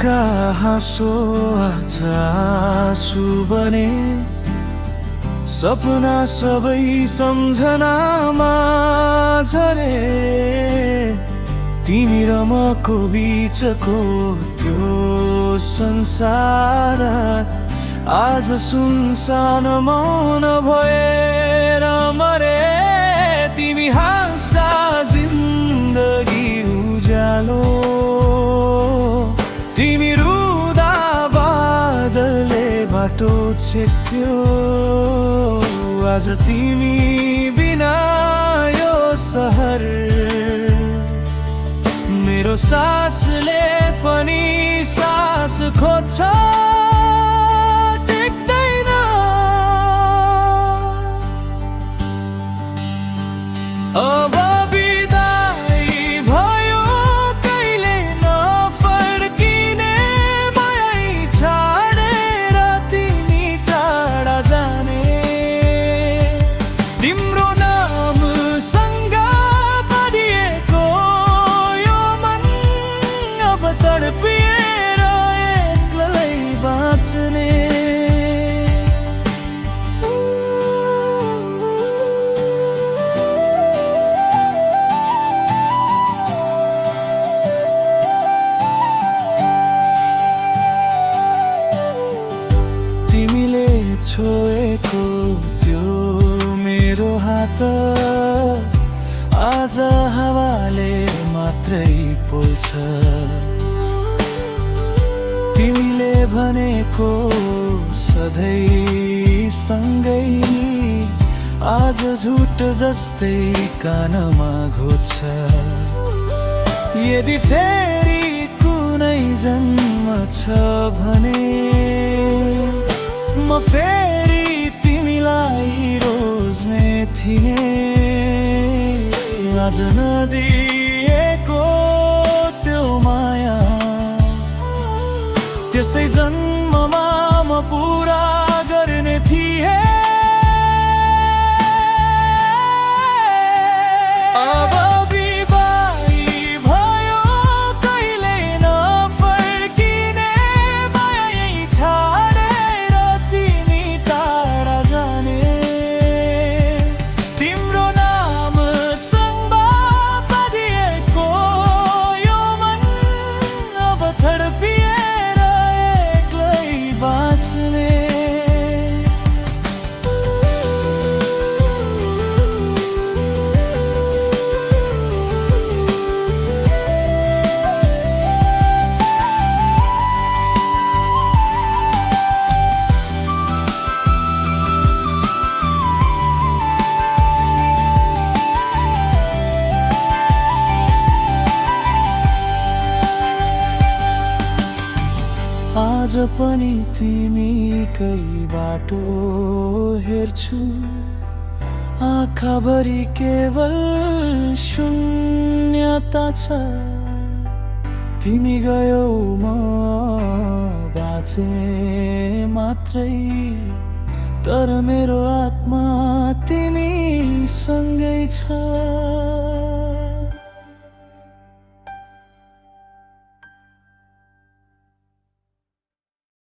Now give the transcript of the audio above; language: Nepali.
मुखका हाँसो आज आँसु बने, सपना सबै सम्झनामा झरे। तिमी र मको बीचको त्यो संसार आज सुनसान मौन भएर मरे। तिमी हाँस्दा जिन्दगी उज्यालो, तिमी रुँदा बादलले बाटो छेक्थ्यो। आज तिमी बिना यो सहर मेरो सासले पनि सास खोज्छ, टेक्दैन। अब बिदाई भयो कहिले नफर्किने, मायै छाडेर तिमी टाढा जाने। तिम्रो नामसँग भरिएको यो मन अब तडपिएर एक्लै बाँच्ने। तिमीले छोएको त्यो मेरो हात आज हावाले मात्रै पोल्छ। तिमीले भनेको सधैँ सँगै आज झुट जस्तै कानमा घोज्छ। यदि फेरि कुनै जन्म छ भने म फेरि तिमीलाई रोज्ने थिएँ। आज नदिएको त्यो माया त्यसै जन्ममा म पुरा गर्ने थिएँ। अब बिदाई भयो कहिले नफर्किने, माया छाडेर तिमी टाढा जाने। तिम्रो नामसँग भरिएको यो मन अब तडपिएर एक्लै बाँच्ने। आज पनि तिमीकै बाटो हेर्छु, आँखाभरि केवल शून्यता छ। तिमी गयौ म बाँचे मात्रै, तर मेरो आत्मा तिमी सँगै छ।